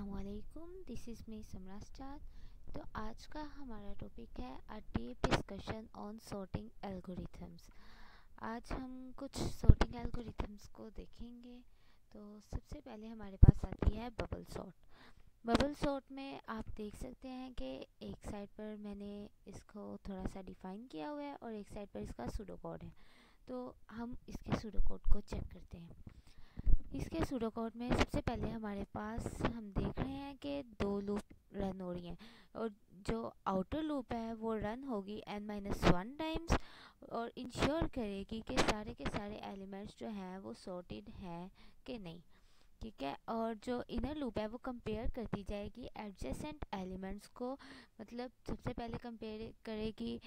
अस्सलामुअलैकुम, this is me समरास्टार। तो आज का हमारा टॉपिक है a deep discussion on sorting algorithms. आज हम कुछ सॉर्टिंग एल्गोरिथम्स को देखेंगे। तो सबसे पहले हमारे पास आती है बबल सॉर्ट। बबल सॉर्ट में आप देख सकते हैं कि एक साइड पर मैंने इसको थोड़ा सा डिफ़ाइन किया हुआ है और एक साइड पर इसका सूडो कोड है। तो हम इसके सूडो कोड को चेक करते हैं। इसके सूडो कोड में सबसे पहले हमारे पास हम देख रहे हैं कि दो लूप रन हो रही हैं और जो आउटर लूप है वो रन होगी n-1 टाइम्स और इंश्योर करेगी कि सारे के सारे एलिमेंट्स जो हैं वो सॉर्टेड हैं कि नहीं, ठीक है। और जो इनर लूप है वो कंपेयर करती जाएगी एडजेसेंट एलिमेंट्स को, मतलब सबसे पहले कंपेयर करेगी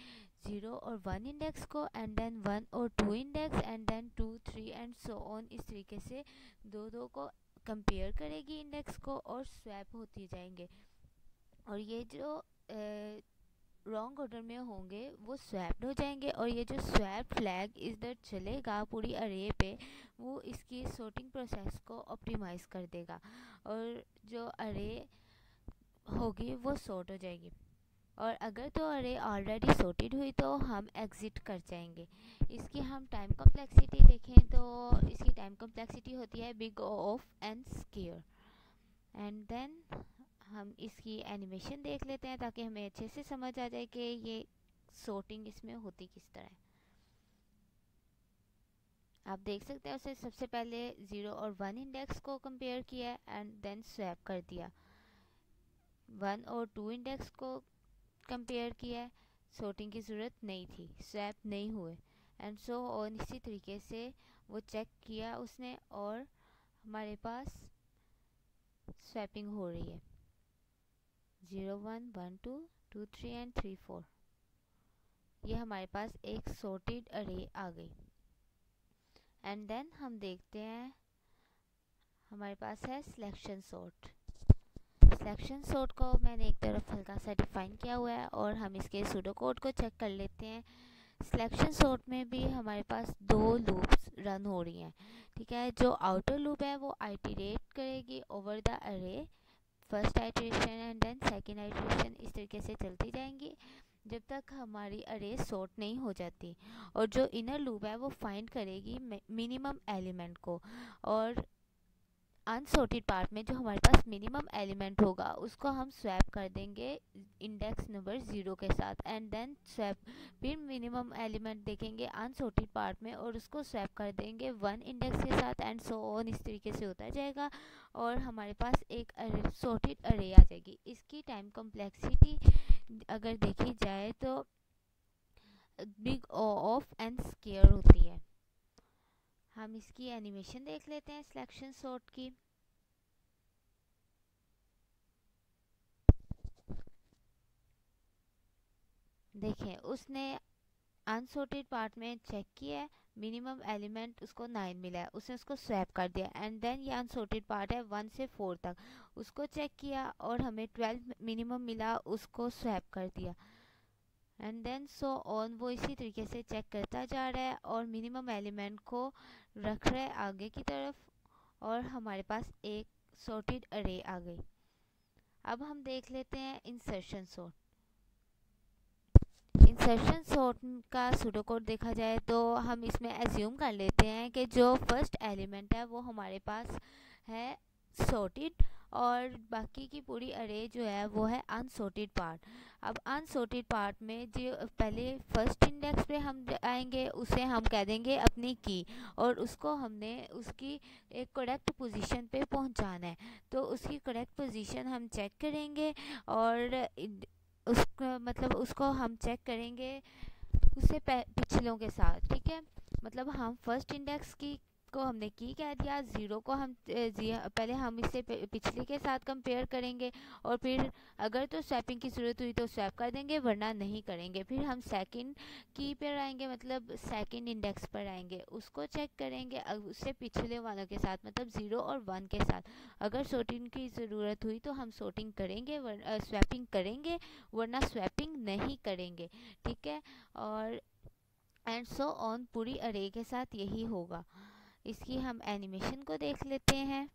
0 और 1 इंडेक्स को एंड देन 1 और 2 index and then 2 3 and so on. इस तरीके से दो को कंपेयर करेगी इंडेक्स को और स्वैप होती जाएंगे। और ये जो रॉन्ग ऑर्डर में होंगे वो स्वैप्ड हो जाएंगे और ये जो स्वैप फ्लैग इधर चलेगा पूरी अरे पे, वो इसकी सॉर्टिंग प्रोसेस को ऑप्टिमाइज कर देगा और जो अरे होगी वो सॉर्ट हो जाएगी। और अगर तो अरे ऑलरेडी सॉर्टेड हुई तो हम एग्ज़िट कर जाएंगे। इसकी हम टाइम कॉम्प्लेक्सिटी देखें तो इसकी टाइम कॉम्प्लेक्सिटी होती है big O of n square. And then हम इसकी एनिमेशन देख लेते हैं ताकि हमें अच्छे से समझ आ जाए कि ये सॉर्टिंग इसमें होती किस तरह है। आप देख सकते हैं उसे सबसे पहले 0 और 1 इंडेक्स को कंपेयर किया एंड देन स्वैप कर दिया। 1 और 2 इंडेक्स को कंपेयर किया, सॉर्टिंग की ज़रूरत नहीं थी, स्वैप नहीं हुए एंड सो ऑन। इसी तरीके से वो चेक किया उसने और हमारे पास स्वैपिंग हो रही है 0 1 1 2 2 3 एंड 3 4। ये हमारे पास एक सॉर्टेड अरे आ गई। एंड देन हम देखते हैं हमारे पास है सिलेक्शन सॉर्ट। सिलेक्शन सॉर्ट को मैंने एक तरफ हल्का सा डिफाइन किया हुआ है और हम इसके सूडो कोड को चेक कर लेते हैं। सिलेक्शन सॉर्ट में भी हमारे पास दो लूप्स रन हो रही हैं, ठीक है। जो आउटर लूप है वो आइटरेट करेगी over the array, first iteration and then second iteration, इस तरीके से चलती जाएंगी जब तक हमारी अरे सॉर्ट नहीं हो जाती। और जो इनर लूप है वो फाइंड करेगी मिनिमम एलिमेंट को और अनसॉर्टेड पार्ट में जो हमारे पास मिनिमम एलिमेंट होगा उसको हम स्वैप कर देंगे इंडेक्स नंबर 0 के साथ एंड देन स्वैप, फिर मिनिमम एलिमेंट देखेंगे अनसॉर्टेड पार्ट में और उसको स्वैप कर देंगे 1 इंडेक्स के साथ एंड सो ऑन। इस तरीके से होता जाएगा और हमारे पास एक सॉर्टेड अरे आ जाएगी। इसकी टाइम कॉम्प्लेक्सिटी अगर देखी जाए तो big O of n square होती है। हम इसकी एनिमेशन देख लेते हैं सिलेक्शन सॉर्ट की। देखें उसने अनसॉर्टेड पार्ट में चेक किया है, मिनिमम एलिमेंट उसको 9 मिला है, उसने उसको स्वैप कर दिया एंड देन ये अनसॉर्टेड पार्ट है 1 से 4 तक, उसको चेक किया और हमें 12 मिनिमम मिला, उसको स्वैप कर दिया एंड देन सो ऑन। वो इसी तरीके से चेक करता जा रहा है और मिनिमम एलिमेंट को रख रहा है आगे की तरफ और हमारे पास एक सॉर्टेड अरे आ गई। अब हम देख लेते हैं इंसर्शन सॉर्ट। इंसर्शन सॉर्ट का सूडो कोड देखा जाए तो हम इसमें एज्यूम कर लेते हैं कि जो फर्स्ट एलिमेंट है वो हमारे पास है सॉर्टेड और बाकी की पूरी अरे जो है वो है अनसॉर्टेड पार्ट। अब अनसॉर्टेड पार्ट में जो पहले फर्स्ट इंडेक्स पे हम आएंगे उसे हम कह देंगे अपनी की और उसको हमने उसकी एक करेक्ट पोजीशन पे पहुंचाना है। तो उसकी करेक्ट पोजीशन हम चेक करेंगे और उसका मतलब उसको हम चेक करेंगे उससे पिछलों के साथ, ठीक है। मतलब हम फर्स्ट इंडेक्स की को हमने की कह दिया, 0 को हम पहले हम इससे पिछले के साथ कंपेयर करेंगे और फिर अगर तो स्वैपिंग की ज़रूरत हुई तो स्वैप कर देंगे वरना नहीं करेंगे। फिर हम सेकंड की पर आएंगे, मतलब सेकंड इंडेक्स पर आएंगे, उसको चेक करेंगे उससे पिछले वालों के साथ, मतलब 0 और 1 के साथ। अगर सॉर्टिंग की ज़रूरत हुई तो हम सॉर्टिंग करेंगे, स्वैपिंग करेंगे वरना स्वैपिंग नहीं करेंगे, ठीक है। और एंड सो ऑन पूरी अरे के साथ यही होगा। इसकी हम एनिमेशन को देख लेते हैं।